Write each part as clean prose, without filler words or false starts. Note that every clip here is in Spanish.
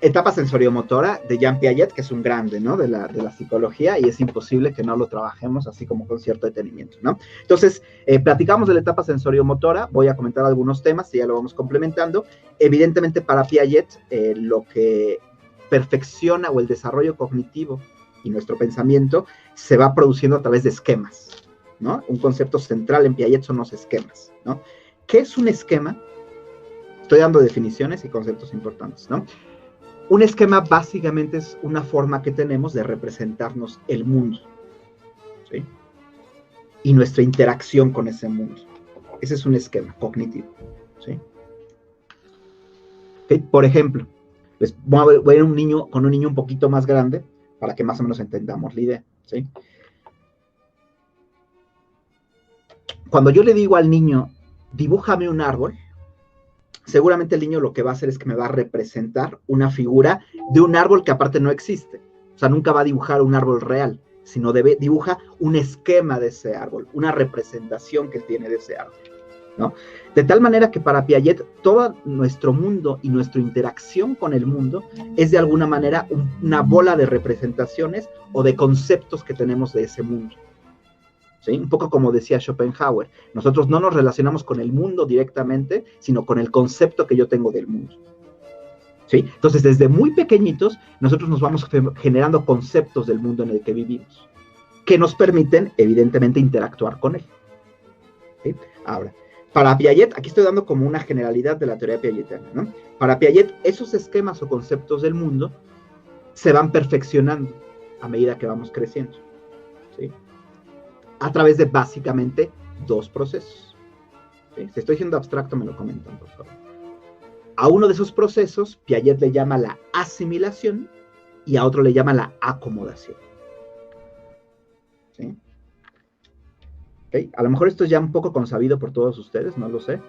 Etapa sensoriomotora de Jean Piaget, que es un grande, ¿no? de la psicología, y es imposible que no lo trabajemos así como con cierto detenimiento, ¿no? Entonces, platicamos de la etapa sensoriomotora, voy a comentar algunos temas y ya lo vamos complementando. Evidentemente, para Piaget, lo que perfecciona o el desarrollo cognitivo y nuestro pensamiento se va produciendo a través de esquemas, ¿no? Un concepto central en Piaget son los esquemas, ¿no? ¿Qué es un esquema? Estoy dando definiciones y conceptos importantes, ¿no? Un esquema básicamente es una forma que tenemos de representarnos el mundo, ¿sí? Y nuestra interacción con ese mundo. Ese es un esquema cognitivo, ¿sí? ¿Okay? Por ejemplo, pues voy a ir con un niño un poquito más grande para que más o menos entendamos la idea, ¿sí? Cuando yo le digo al niño, dibújame un árbol, seguramente el niño lo que va a hacer es que me va a representar una figura de un árbol que aparte no existe. O sea, nunca va a dibujar un árbol real, sino dibuja un esquema de ese árbol, una representación que tiene de ese árbol, ¿no? De tal manera que para Piaget todo nuestro mundo y nuestra interacción con el mundo es de alguna manera una bola de representaciones o de conceptos que tenemos de ese mundo. ¿Sí? Un poco como decía Schopenhauer, nosotros no nos relacionamos con el mundo directamente, sino con el concepto que yo tengo del mundo. ¿Sí? Entonces, desde muy pequeñitos, nosotros nos vamos generando conceptos del mundo en el que vivimos, que nos permiten, evidentemente, interactuar con él. ¿Sí? Ahora, para Piaget, aquí estoy dando como una generalidad de la teoría piagetiana, ¿no? Para Piaget, esos esquemas o conceptos del mundo se van perfeccionando a medida que vamos creciendo, ¿sí? A través de básicamente dos procesos. ¿Sí? Si estoy siendo abstracto, me lo comentan, por favor. A uno de esos procesos, Piaget le llama la asimilación y a otro le llama la acomodación. ¿Sí? ¿Okay? A lo mejor esto es ya un poco consabido por todos ustedes, no lo sé.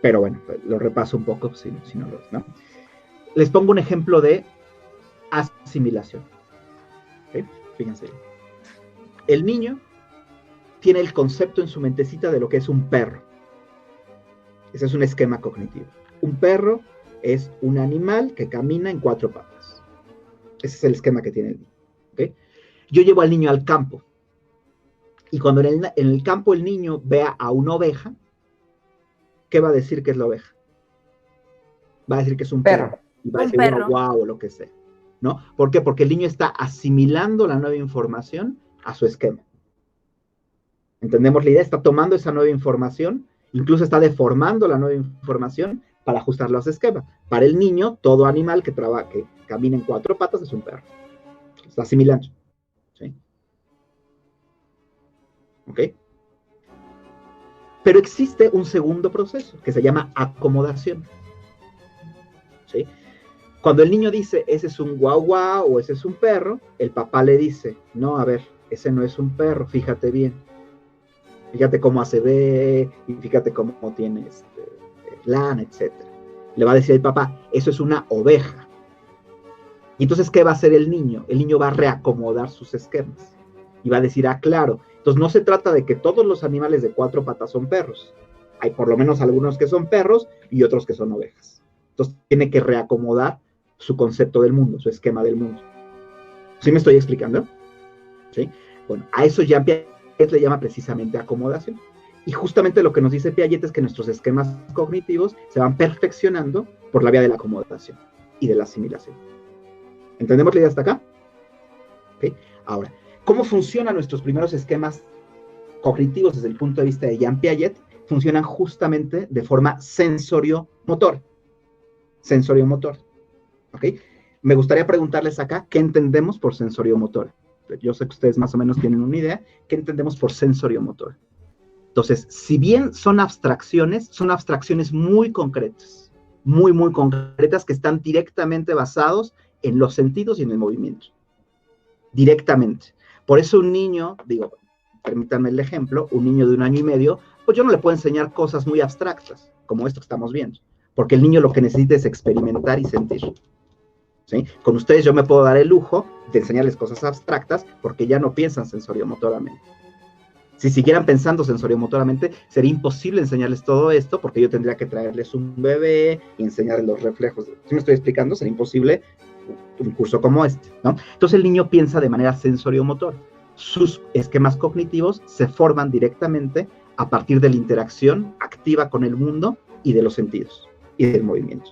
Pero bueno, lo repaso un poco si no lo es, ¿no? Les pongo un ejemplo de asimilación. ¿Okay? Fíjense. El niño tiene el concepto en su mentecita de lo que es un perro. Ese es un esquema cognitivo. Un perro es un animal que camina en 4 patas. Ese es el esquema que tiene el niño. ¿Okay? Yo llevo al niño al campo. Y cuando en el campo el niño vea a una oveja, ¿qué va a decir que es la oveja? Va a decir que es un perro. Y va a decir, bueno, wow, o lo que sea, ¿no? ¿Por qué? Porque el niño está asimilando la nueva información a su esquema. ¿Entendemos la idea? Está tomando esa nueva información, incluso está deformando la nueva información para ajustarlo a ese esquema. Para el niño, todo animal que camina en 4 patas es un perro. Está asimilando. ¿Sí? ¿Ok? Pero existe un segundo proceso que se llama acomodación. ¿Sí? Cuando el niño dice, ese es un guau guau o ese es un perro, el papá le dice, no, a ver, ese no es un perro, fíjate bien. Fíjate cómo hace B, y fíjate cómo tiene lana, etc. Le va a decir el papá, eso es una oveja. Y entonces, ¿qué va a hacer el niño? El niño va a reacomodar sus esquemas. Y va a decir, ah, claro. Entonces, no se trata de que todos los animales de 4 patas son perros. Hay por lo menos algunos que son perros y otros que son ovejas. Entonces, tiene que reacomodar su concepto del mundo, su esquema del mundo. ¿Sí me estoy explicando? ¿Sí? Bueno, a eso ya Piaget le llama precisamente acomodación. Y justamente lo que nos dice Piaget es que nuestros esquemas cognitivos se van perfeccionando por la vía de la acomodación y de la asimilación. ¿Entendemos la idea hasta acá? ¿Okay? Ahora, ¿cómo funcionan nuestros primeros esquemas cognitivos desde el punto de vista de Jean Piaget? Funcionan justamente de forma sensorio-motor. Sensorio-motor. ¿Ok? Me gustaría preguntarles acá, ¿qué entendemos por sensorio-motor? Yo sé que ustedes más o menos tienen una idea. ¿Qué entendemos por sensorio-motor? Entonces, si bien son abstracciones muy concretas, muy, muy concretas, que están directamente basados en los sentidos y en el movimiento. Directamente. Por eso un niño, permítanme el ejemplo, un niño de 1 año y medio, pues yo no le puedo enseñar cosas muy abstractas, como esto que estamos viendo, porque el niño lo que necesita es experimentar y sentir. ¿Sí? Con ustedes yo me puedo dar el lujo de enseñarles cosas abstractas porque ya no piensan sensoriomotoramente. Si siguieran pensando sensoriomotoramente, sería imposible enseñarles todo esto, porque yo tendría que traerles un bebé y enseñarles los reflejos. ¿Sí me estoy explicando? Sería imposible un curso como este, ¿no? Entonces el niño piensa de manera sensoriomotora. Sus esquemas cognitivos se forman directamente a partir de la interacción activa con el mundo y de los sentidos y del movimiento.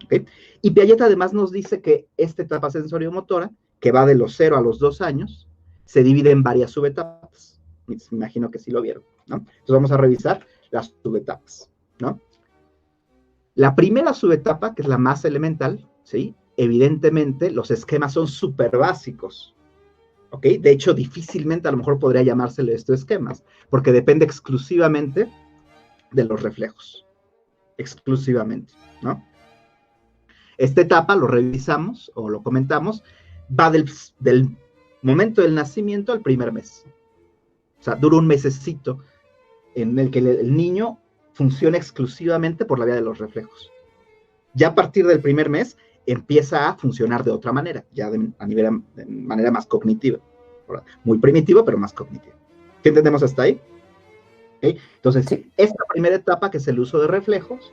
¿Okay? Y Piaget además nos dice que esta etapa sensoriomotora, que va de los 0 a los 2 años, se divide en varias subetapas. Me imagino que sí lo vieron, ¿no? Entonces vamos a revisar las subetapas, ¿no? La primera subetapa, que es la más elemental, ¿sí? Evidentemente los esquemas son súper básicos, ¿ok? De hecho, difícilmente a lo mejor podría llamársele esto esquemas, porque depende exclusivamente de los reflejos, exclusivamente, ¿no? Esta etapa, lo revisamos o lo comentamos, va del momento del nacimiento al primer mes. O sea, dura un mesecito en el que el niño funciona exclusivamente por la vía de los reflejos. Ya a partir del primer mes empieza a funcionar de otra manera, ya de manera más cognitiva. Muy primitivo, pero más cognitivo. ¿Qué entendemos hasta ahí? ¿Okay? Entonces, sí, esta primera etapa, que es el uso de reflejos,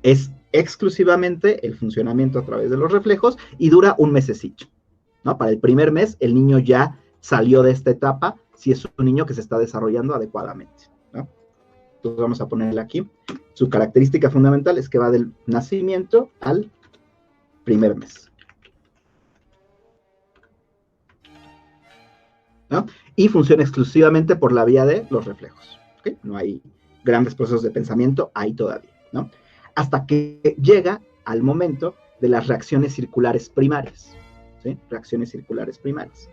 es exclusivamente el funcionamiento a través de los reflejos y dura un mesecito, ¿no? Para el primer mes, el niño ya salió de esta etapa, si es un niño que se está desarrollando adecuadamente, ¿no? Entonces vamos a ponerle aquí. Su característica fundamental es que va del nacimiento al primer mes, ¿no? Y funciona exclusivamente por la vía de los reflejos, ¿okay? No hay grandes procesos de pensamiento ahí todavía, ¿no? Hasta que llega al momento de las reacciones circulares primarias, ¿sí? Reacciones circulares primarias,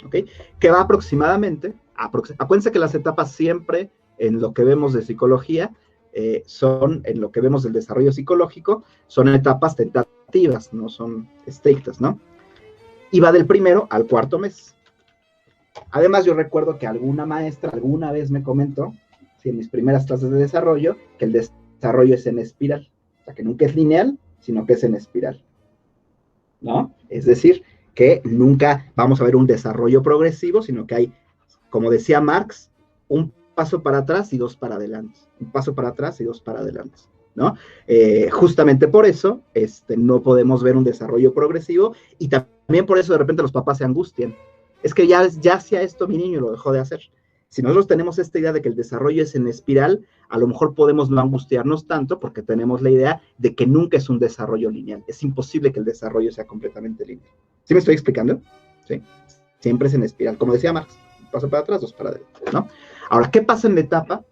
¿ok? Que va aproximadamente, acuérdense que las etapas siempre en lo que vemos de psicología, en lo que vemos del desarrollo psicológico, son etapas tentativas, no son estrictas, ¿no? Y va del primero al cuarto mes. Además, yo recuerdo que alguna maestra alguna vez me comentó, sí, en mis primeras clases de desarrollo, que el desarrollo es en espiral. O sea, que nunca es lineal, sino que es en espiral, ¿no? Es decir, que nunca vamos a ver un desarrollo progresivo, sino que hay, como decía Marx, un paso para atrás y dos para adelante. Un paso para atrás y dos para adelante, ¿no? Justamente por eso no podemos ver un desarrollo progresivo y también por eso de repente los papás se angustian. Es que ya hacía esto mi niño y lo dejó de hacer. Si nosotros tenemos esta idea de que el desarrollo es en espiral, a lo mejor podemos no angustiarnos tanto porque tenemos la idea de que nunca es un desarrollo lineal. Es imposible que el desarrollo sea completamente lineal. ¿Sí me estoy explicando? ¿Sí? Siempre es en espiral. Como decía Marx, un paso para atrás, dos para adelante, ¿no? Ahora, ¿qué pasa en la etapa?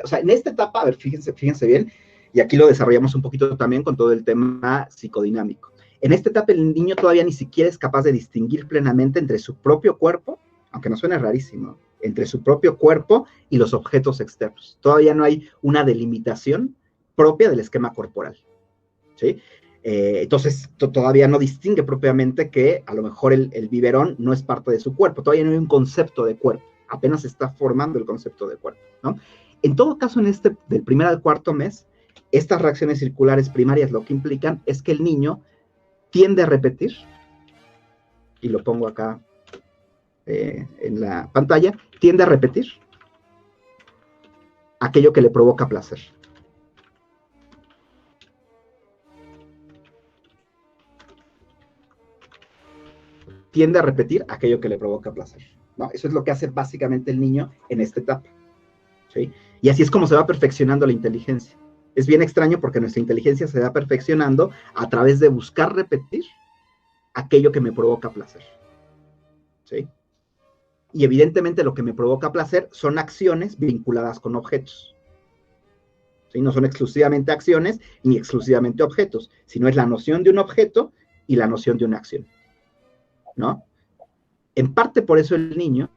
O sea, en esta etapa, a ver, fíjense bien, y aquí lo desarrollamos un poquito también con todo el tema psicodinámico. En esta etapa el niño todavía ni siquiera es capaz de distinguir plenamente entre su propio cuerpo, aunque no suene rarísimo, entre su propio cuerpo y los objetos externos. Todavía no hay una delimitación propia del esquema corporal, ¿sí? Entonces, todavía no distingue propiamente que a lo mejor el biberón no es parte de su cuerpo, todavía no hay un concepto de cuerpo, apenas se está formando el concepto de cuerpo, ¿no? En todo caso, del primer al cuarto mes, estas reacciones circulares primarias lo que implican es que el niño tiende a repetir, y lo pongo acá en la pantalla, tiende a repetir aquello que le provoca placer. Tiende a repetir aquello que le provoca placer, ¿no? Eso es lo que hace básicamente el niño en esta etapa, ¿sí? Y así es como se va perfeccionando la inteligencia. Es bien extraño porque nuestra inteligencia se va perfeccionando a través de buscar repetir aquello que me provoca placer, ¿sí? Y evidentemente lo que me provoca placer son acciones vinculadas con objetos, ¿sí? No son exclusivamente acciones ni exclusivamente objetos, sino es la noción de un objeto y la noción de una acción, ¿no? En parte por eso el niño,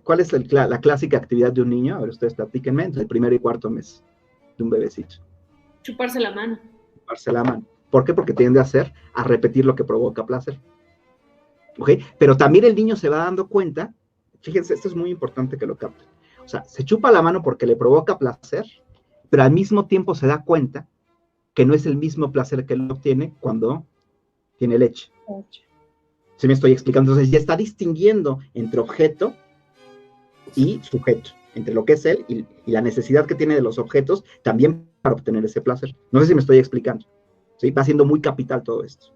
¿cuál es la clásica actividad de un niño? A ver, ustedes platíquenme, entre el primer y cuarto mes de un bebecito. Chuparse la mano. Chuparse la mano. ¿Por qué? Porque tiende a repetir lo que provoca placer. ¿Ok? Pero también el niño se va dando cuenta, fíjense, esto es muy importante que lo capten. O sea, se chupa la mano porque le provoca placer, pero al mismo tiempo se da cuenta que no es el mismo placer que él obtiene cuando tiene leche. ¿Sí me estoy explicando? Entonces ya está distinguiendo entre objeto y sujeto, entre lo que es él y la necesidad que tiene de los objetos también para obtener ese placer. No sé si me estoy explicando, ¿sí? Va siendo muy capital todo esto,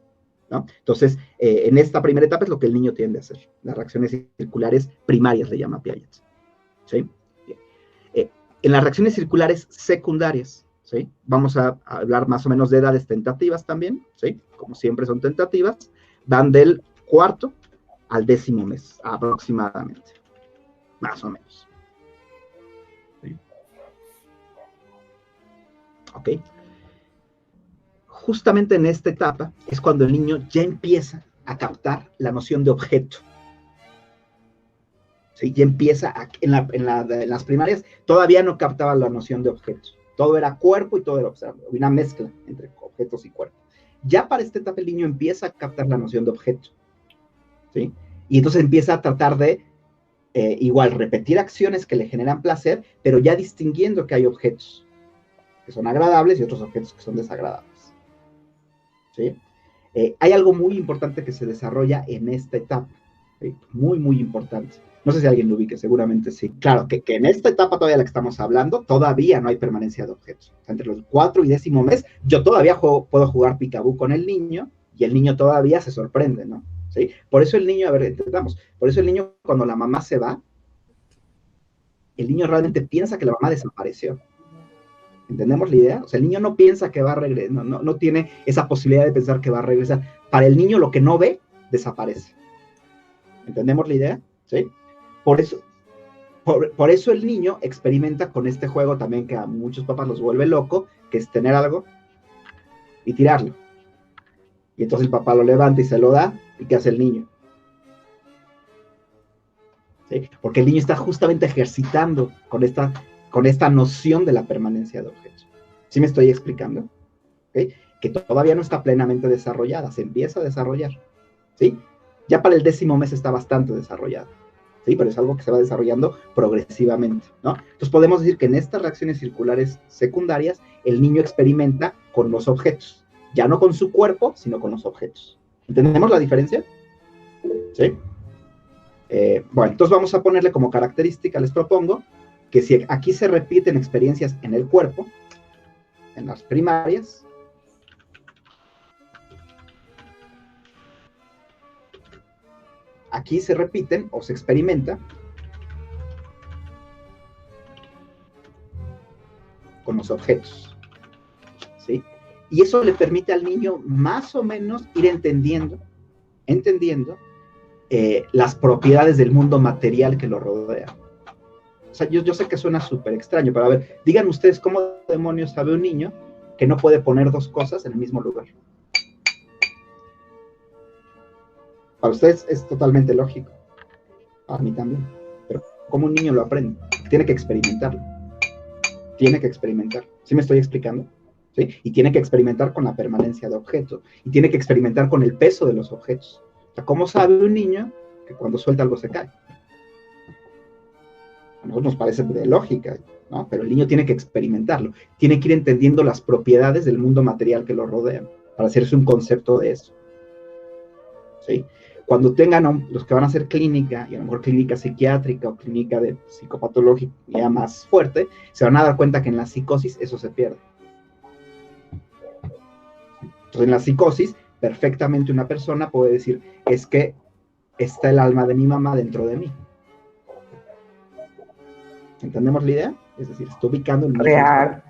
¿no? Entonces, en esta primera etapa es lo que el niño tiende a hacer, las reacciones circulares primarias, le llama Piaget, ¿sí? En las reacciones circulares secundarias, ¿sí? Vamos a hablar más o menos de edades tentativas también, ¿sí? Como siempre son tentativas, van del cuarto al 10º mes, aproximadamente, más o menos. ¿Sí? ¿Ok? Justamente en esta etapa es cuando el niño ya empieza a captar la noción de objeto. ¿Sí? Ya empieza en las primarias, todavía no captaba la noción de objeto. Todo era cuerpo y todo era una mezcla entre objetos y cuerpo. Ya para esta etapa el niño empieza a captar la noción de objeto, ¿sí? Y entonces empieza a tratar de igual repetir acciones que le generan placer, pero ya distinguiendo que hay objetos que son agradables y otros objetos que son desagradables, ¿sí? Hay algo muy importante que se desarrolla en esta etapa, ¿sí? Muy, muy importante. No sé si alguien lo ubique, seguramente sí. Claro, que en esta etapa todavía la que estamos hablando, todavía no hay permanencia de objetos. Entre los 4 y 10º mes, yo todavía puedo jugar picabú con el niño y el niño todavía se sorprende, ¿no? ¿Sí? Por eso el niño, a ver, entendamos, por eso el niño cuando la mamá se va, el niño realmente piensa que la mamá desapareció. ¿Entendemos la idea? O sea, el niño no piensa que va a regresar, no tiene esa posibilidad de pensar que va a regresar. Para el niño lo que no ve, desaparece. ¿Entendemos la idea? ¿Sí? Por eso el niño experimenta con este juego también que a muchos papás los vuelve loco, que es tener algo y tirarlo. Y entonces el papá lo levanta y se lo da, ¿y qué hace el niño? ¿Sí? Porque el niño está justamente ejercitando con esta noción de la permanencia de objetos. ¿Sí me estoy explicando? ¿Okay? Que todavía no está plenamente desarrollada, se empieza a desarrollar, ¿sí? Ya para el 10º mes está bastante desarrollado, ¿sí? Pero es algo que se va desarrollando progresivamente, ¿no? Entonces podemos decir que en estas reacciones circulares secundarias, el niño experimenta con los objetos, ya no con su cuerpo, sino con los objetos. ¿Entendemos la diferencia? ¿Sí? Bueno, entonces vamos a ponerle como característica, les propongo, que si aquí se repiten experiencias en el cuerpo, en las primarias, aquí se repiten o se experimenta con los objetos, ¿sí? Y eso le permite al niño más o menos ir entendiendo las propiedades del mundo material que lo rodea. O sea, yo sé que suena súper extraño, pero a ver, digan ustedes cómo demonios sabe un niño que no puede poner dos cosas en el mismo lugar. Para ustedes es totalmente lógico, para mí también, pero ¿cómo un niño lo aprende? Tiene que experimentarlo, ¿sí me estoy explicando? ¿Sí? Y tiene que experimentar con la permanencia de objetos, y tiene que experimentar con el peso de los objetos. O sea, ¿cómo sabe un niño que cuando suelta algo se cae? A nosotros nos parece de lógica, ¿no? Pero el niño tiene que experimentarlo, tiene que ir entendiendo las propiedades del mundo material que lo rodean, para hacerse un concepto de eso, ¿sí? Cuando tengan los que van a hacer clínica, y a lo mejor clínica psiquiátrica o clínica de psicopatología más fuerte, se van a dar cuenta que en la psicosis eso se pierde. Entonces, en la psicosis, perfectamente una persona puede decir, es que está el alma de mi mamá dentro de mí. ¿Entendemos la idea? Es decir, estoy ubicando el mismo Real.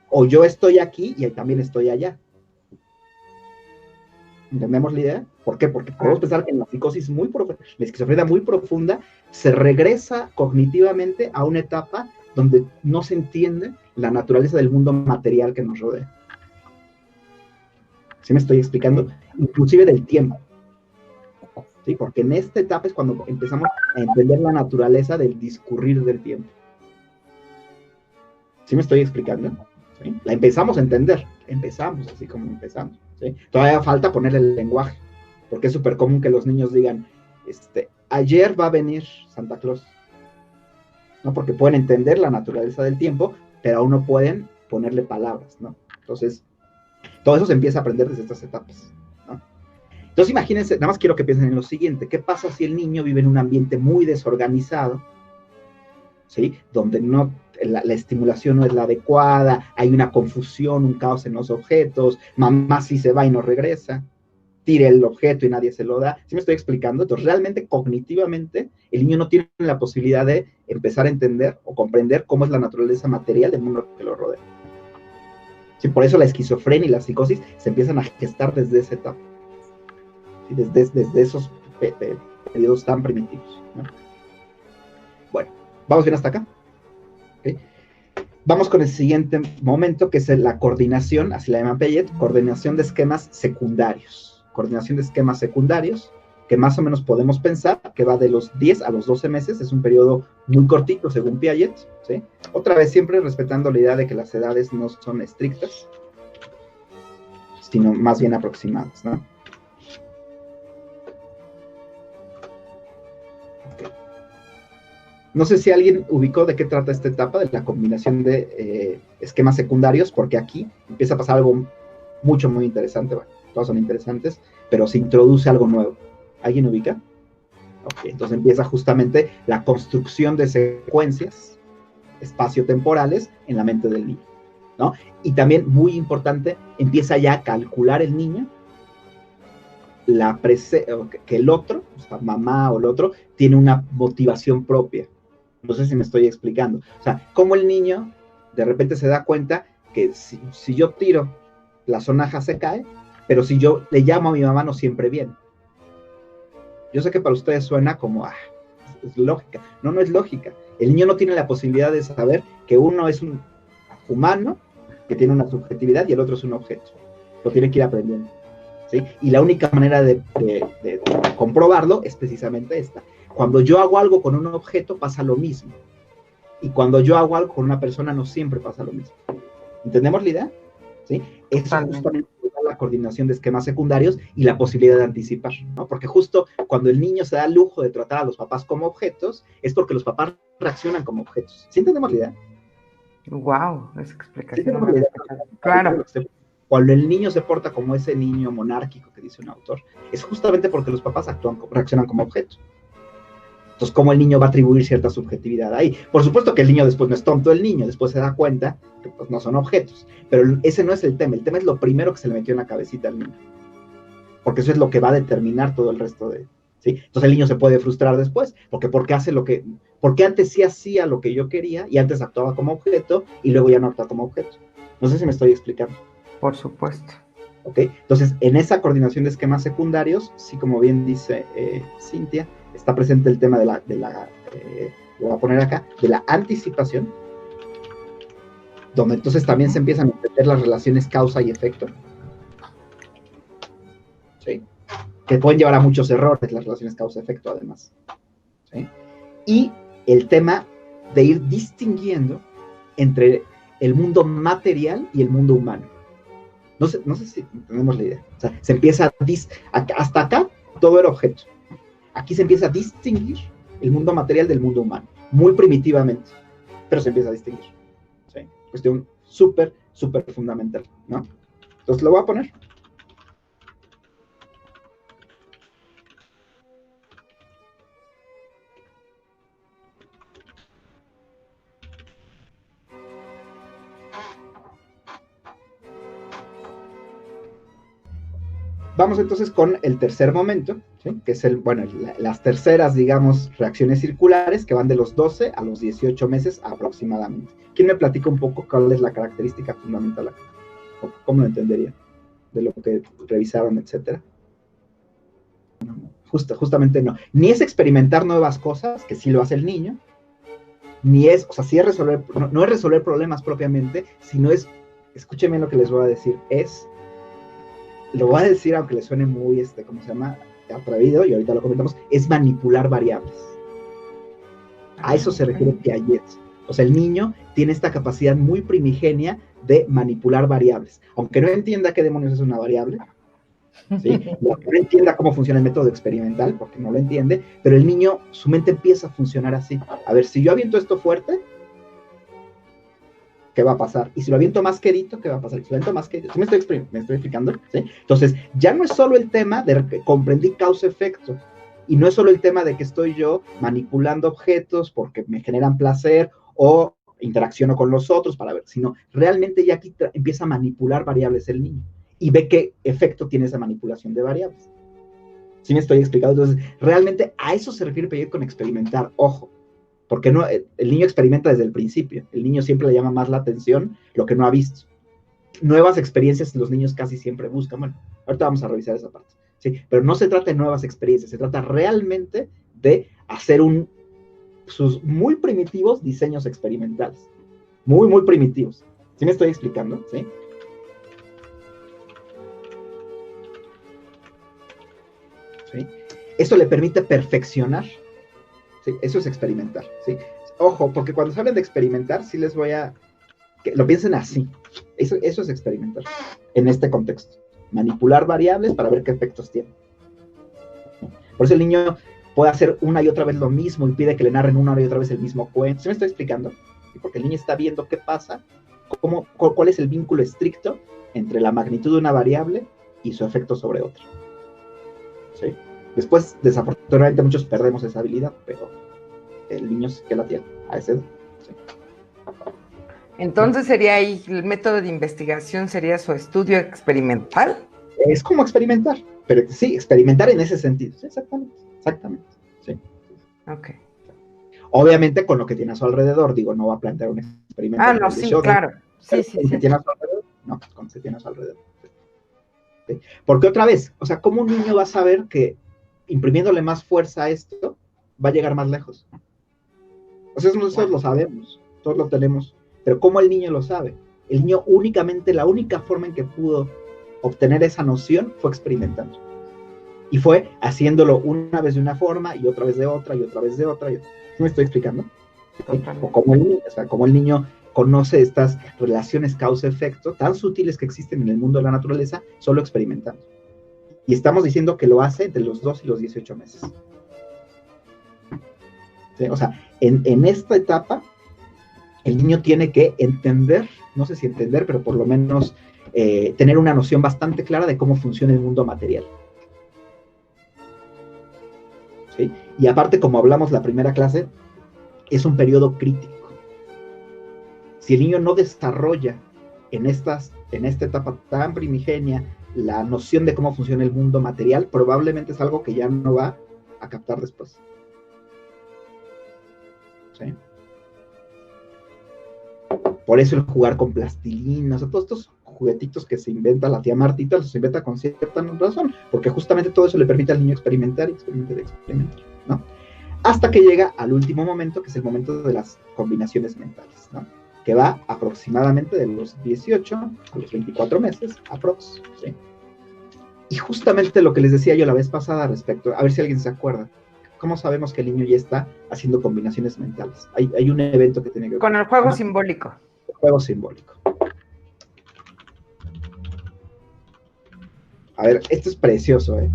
O yo estoy aquí y también estoy allá. ¿Entendemos la idea? ¿Por qué? Porque podemos pensar que en la psicosis muy profunda, la esquizofrenia muy profunda, se regresa cognitivamente a una etapa donde no se entiende la naturaleza del mundo material que nos rodea. ¿Sí me estoy explicando? Inclusive del tiempo. ¿Sí? Porque en esta etapa es cuando empezamos a entender la naturaleza del discurrir del tiempo. ¿Sí me estoy explicando? ¿Sí? La empezamos a entender, empezamos así como empezamos. ¿Sí? Todavía falta ponerle el lenguaje, porque es súper común que los niños digan, ayer va a venir Santa Claus, ¿no? Porque pueden entender la naturaleza del tiempo, pero aún no pueden ponerle palabras, ¿no? Entonces, todo eso se empieza a aprender desde estas etapas, ¿no? Entonces, imagínense, nada más quiero que piensen en lo siguiente, ¿qué pasa si el niño vive en un ambiente muy desorganizado, ¿sí? Donde la estimulación no es la adecuada, hay una confusión, un caos en los objetos, mamá sí se va y no regresa, tire el objeto y nadie se lo da. ¿Sí me estoy explicando? Entonces, realmente, cognitivamente, el niño no tiene la posibilidad de empezar a entender o comprender cómo es la naturaleza material del mundo que lo rodea. Sí, por eso la esquizofrenia y la psicosis se empiezan a gestar desde esa etapa, ¿sí? Desde esos periodos tan primitivos, ¿no? Bueno, ¿vamos bien hasta acá? ¿Okay? Vamos con el siguiente momento, que es la coordinación, así la llaman Piaget, coordinación de esquemas secundarios. Coordinación de esquemas secundarios, que más o menos podemos pensar que va de los 10 a los 12 meses, es un periodo muy cortito según Piaget, ¿sí? Otra vez siempre respetando la idea de que las edades no son estrictas, sino más bien aproximadas, ¿no? Okay. No sé si alguien ubicó de qué trata esta etapa de la combinación de esquemas secundarios, porque aquí empieza a pasar algo muy interesante. Bueno, todos son interesantes, pero se introduce algo nuevo. ¿Alguien ubica? Ok, entonces empieza justamente la construcción de secuencias espaciotemporales en la mente del niño, ¿no? Y también, muy importante, empieza ya a calcular el niño que el otro, o sea, mamá o el otro, tiene una motivación propia. No sé si me estoy explicando. O sea, cómo el niño de repente se da cuenta que si yo tiro, la sonaja se cae, pero si yo le llamo a mi mamá no siempre viene. Yo sé que para ustedes suena como, es lógica. No, no es lógica. El niño no tiene la posibilidad de saber que uno es un humano, que tiene una subjetividad, y el otro es un objeto. Lo tiene que ir aprendiendo, ¿sí? Y la única manera de comprobarlo es precisamente esta. Cuando yo hago algo con un objeto, pasa lo mismo. Y cuando yo hago algo con una persona, no siempre pasa lo mismo. ¿Entendemos la idea? ¿Sí? Eso justamente da la coordinación de esquemas secundarios y la posibilidad de anticipar, ¿no? Porque justo cuando el niño se da el lujo de tratar a los papás como objetos, es porque los papás reaccionan como objetos. ¿Sí entendemos la idea? Wow, esa explicación. ¿Sí, claro. Cuando el niño se porta como ese niño monárquico que dice un autor, es justamente porque los papás reaccionan como objetos. Entonces, ¿cómo el niño va a atribuir cierta subjetividad ahí? Por supuesto que el niño después no es tonto, el niño después se da cuenta que pues, no son objetos, pero ese no es el tema es lo primero que se le metió en la cabecita al niño, porque eso es lo que va a determinar todo el resto de, ¿sí? Entonces el niño se puede frustrar después, porque hace porque antes sí hacía lo que yo quería, y antes actuaba como objeto, y luego ya no actúa como objeto. No sé si me estoy explicando. Por supuesto. ¿Ok? Entonces, en esa coordinación de esquemas secundarios, sí, como bien dice Cintia, está presente el tema lo voy a poner acá, de la anticipación, donde entonces también se empiezan a entender las relaciones causa y efecto, ¿sí? Que pueden llevar a muchos errores las relaciones causa-efecto, además, ¿sí? Y el tema de ir distinguiendo entre el mundo material y el mundo humano. No sé si tenemos la idea. O sea, se empieza hasta acá todo era objeto. Aquí se empieza a distinguir el mundo material del mundo humano, muy primitivamente, pero se empieza a distinguir. ¿Sí? Cuestión súper fundamental, ¿no? Entonces lo voy a poner. Vamos entonces con el tercer momento, ¿sí? Que es las terceras, digamos, reacciones circulares, que van de los 12 a los 18 meses aproximadamente. ¿Quién me platica un poco cuál es la característica fundamental acá? ¿O cómo lo entendería? De lo que revisaron, etcétera. Justamente no. Ni es experimentar nuevas cosas, que sí lo hace el niño, ni es, o sea, sí es resolver, no es resolver problemas propiamente, sino es, escúchenme lo que les voy a decir, lo voy a decir aunque le suene muy, ¿cómo se llama? Atrevido, y ahorita lo comentamos, es manipular variables. A eso se refiere Piaget. O sea, el niño tiene esta capacidad muy primigenia de manipular variables. Aunque no entienda qué demonios es una variable, ¿sí? No entienda cómo funciona el método experimental, porque no lo entiende, pero el niño, su mente empieza a funcionar así. A ver, si yo aviento esto fuerte, ¿qué va a pasar? Y si lo aviento más quedito, ¿qué va a pasar? Si lo aviento más quedito, ¿sí me estoy explicando? ¿Sí? Entonces, ya no es solo el tema de comprender causa-efecto, Y no es solo el tema de que estoy yo manipulando objetos porque me generan placer o interacciono con los otros para ver, sino realmente ya aquí empieza a manipular variables el niño y ve qué efecto tiene esa manipulación de variables. ¿Sí me estoy explicando? Entonces, realmente a eso se refiere Piaget con experimentar. Ojo, porque no, el niño experimenta desde el principio. El niño siempre le llama más la atención lo que no ha visto. Nuevas experiencias los niños casi siempre buscan. Bueno, ahorita vamos a revisar esa parte. ¿Sí? Pero no se trata de nuevas experiencias, se trata realmente de hacer sus muy primitivos diseños experimentales. Muy, muy primitivos. ¿Sí me estoy explicando? ¿Sí? ¿Sí? Eso le permite perfeccionar. ¿Sí? Eso es experimentar. ¿Sí? Ojo, porque cuando se hablan de experimentar, sí les voy a... que lo piensen así. Eso es experimentar en este contexto. Manipular variables para ver qué efectos tiene. Por eso el niño puede hacer una y otra vez lo mismo y pide que le narren una y otra vez el mismo cuento. ¿Sí me estoy explicando? ¿Sí? Porque el niño está viendo qué pasa, cuál es el vínculo estricto entre la magnitud de una variable y su efecto sobre otra. ¿Sí? Después, desafortunadamente, muchos perdemos esa habilidad, pero el niño sí que la tiene a ese edad. ¿Sí? Entonces sería ahí, el método de investigación sería su estudio experimental. Es como experimentar, pero sí, experimentar en ese sentido. Sí, exactamente, exactamente. Sí. Ok. Obviamente con lo que tiene a su alrededor, digo, no va a plantear un experimento Ah, a no, nivel de sí, Schrödinger, claro. Sí, sí, con lo que sí. tiene a su alrededor, no, con lo que tiene a su alrededor. ¿Sí? Porque otra vez, o sea, ¿cómo un niño va a saber que imprimiéndole más fuerza a esto va a llegar más lejos? O sea, nosotros lo sabemos, todos lo tenemos, pero ¿cómo el niño lo sabe? El niño únicamente, la única forma en que pudo obtener esa noción fue experimentando. Y fue haciéndolo una vez de una forma y otra vez de otra y otra vez de otra. ¿Sí me estoy explicando? ¿Sí? O como el niño conoce estas relaciones causa-efecto tan sutiles que existen en el mundo de la naturaleza, solo experimentando. Y estamos diciendo que lo hace entre los 2 y los 18 meses. ¿Sí? O sea, en esta etapa, el niño tiene que entender, no sé si entender, pero por lo menos tener una noción bastante clara de cómo funciona el mundo material. ¿Sí? Y aparte, como hablamos la primera clase, es un periodo crítico. Si el niño no desarrolla en esta etapa tan primigenia la noción de cómo funciona el mundo material, probablemente es algo que ya no va a captar después. ¿Sí? Por eso el jugar con plastilina, o sea, todos estos juguetitos que se inventa la tía Martita, los inventa con cierta razón, porque justamente todo eso le permite al niño experimentar, ¿no? Hasta que llega al último momento, que es el momento de las combinaciones mentales, ¿no? Que va aproximadamente de los 18 a los 24 meses, aprox, ¿sí? Y justamente lo que les decía yo la vez pasada respecto, a ver si alguien se acuerda, ¿cómo sabemos que el niño ya está haciendo combinaciones mentales? Hay un evento que tiene que ver con el juego simbólico. El juego simbólico. A ver, esto es precioso, ¿eh?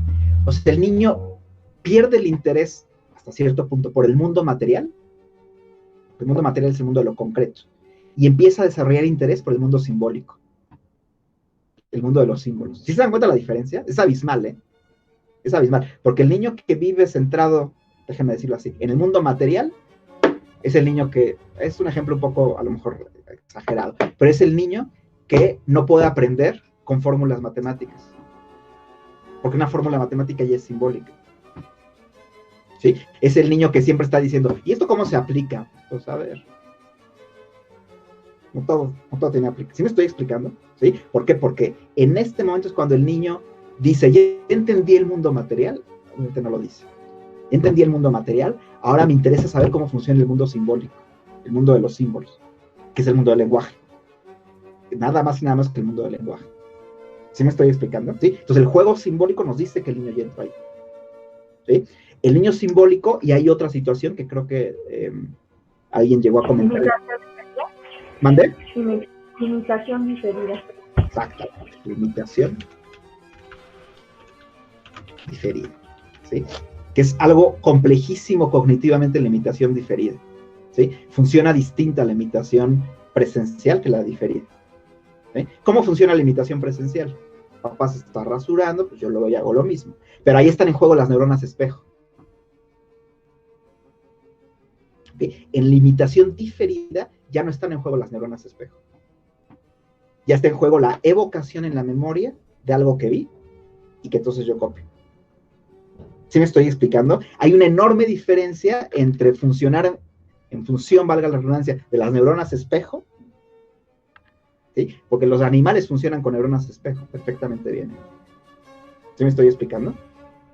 O sea, el niño pierde el interés hasta cierto punto por el mundo material. El mundo material es el mundo de lo concreto. Y empieza a desarrollar interés por el mundo simbólico. El mundo de los símbolos. ¿Sí se dan cuenta la diferencia? Es abismal, ¿eh? Es abismal. Porque el niño que vive centrado, déjenme decirlo así, en el mundo material, es el niño que, es un ejemplo un poco, a lo mejor, exagerado, pero es el niño que no puede aprender con fórmulas matemáticas. Porque una fórmula matemática ya es simbólica. ¿Sí? Es el niño que siempre está diciendo, ¿y esto cómo se aplica? Pues a ver. No todo tiene aplicación. ¿Sí me estoy explicando? ¿Sí? ¿Por qué? Porque en este momento es cuando el niño dice, ya entendí el mundo material. Obviamente no lo dice. Entendí el mundo material, ahora me interesa saber cómo funciona el mundo simbólico, el mundo de los símbolos, que es el mundo del lenguaje. Nada más y nada más que el mundo del lenguaje. ¿Sí me estoy explicando? ¿Sí? Entonces el juego simbólico nos dice que el niño ya entra ahí. ¿Sí? El niño simbólico, y hay otra situación que creo que alguien llegó a comentar. ¿Mandé? Limitación diferida. Exactamente, limitación diferida. ¿Sí? Que es algo complejísimo cognitivamente, la imitación diferida. ¿Sí? Funciona distinta a la imitación presencial que la diferida. ¿Sí? ¿Cómo funciona la imitación presencial? Papá se está rasurando, pues yo lo hago lo mismo. Pero ahí están en juego las neuronas espejo. ¿Okay? En limitación diferida ya no están en juego las neuronas espejo. Ya está en juego la evocación en la memoria de algo que vi y que entonces yo copio. ¿Sí me estoy explicando? Hay una enorme diferencia entre funcionar en función, valga la redundancia, de las neuronas espejo, ¿sí? Porque los animales funcionan con neuronas espejo perfectamente bien. ¿Sí me estoy explicando?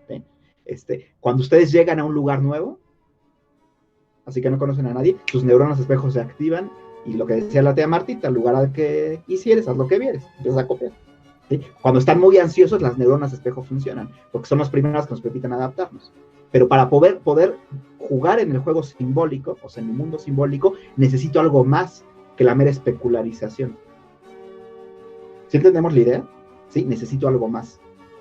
¿Sí? Cuando ustedes llegan a un lugar nuevo, así que no conocen a nadie, sus neuronas espejo se activan y lo que decía la tía Martita, al lugar al que hicieres, haz lo que vieres, empiezas a copiar. ¿Sí? Cuando están muy ansiosos, las neuronas espejo funcionan, porque son las primeras que nos permiten adaptarnos. Pero para poder jugar en el juego simbólico, o sea, en el mundo simbólico, necesito algo más que la mera especularización. ¿Sí entendemos la idea? Sí, necesito algo más.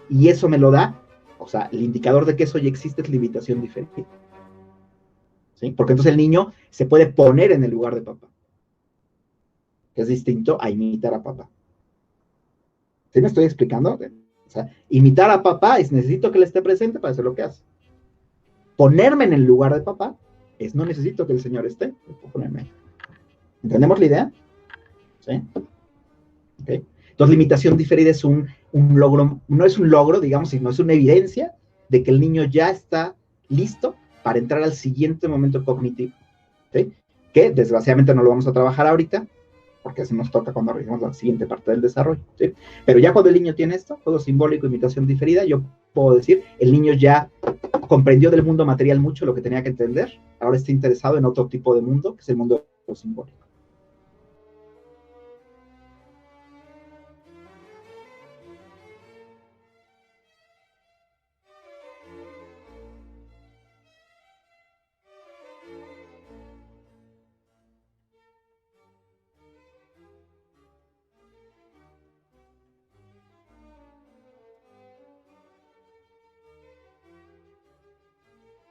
Y eso me lo da, o sea, el indicador de que eso ya existe es limitación diferente. ¿Sí? Porque entonces el niño se puede poner en el lugar de papá, que es distinto a imitar a papá. ¿Sí me estoy explicando? O sea, imitar a papá es necesito que él esté presente para hacer lo que hace. Ponerme en el lugar de papá es no necesito que el señor esté, puedo ponerme ahí. ¿Entendemos la idea? ¿Sí? Okay. Entonces, limitación diferida es un logro, no es un logro, digamos, sino es una evidencia de que el niño ya está listo para entrar al siguiente momento cognitivo. ¿Sí? Que desgraciadamente no lo vamos a trabajar ahorita, porque así nos toca cuando realizamos la siguiente parte del desarrollo, ¿sí? Pero ya cuando el niño tiene esto, juego simbólico, imitación diferida, yo puedo decir, el niño ya comprendió del mundo material mucho lo que tenía que entender, ahora está interesado en otro tipo de mundo, que es el mundo simbólico.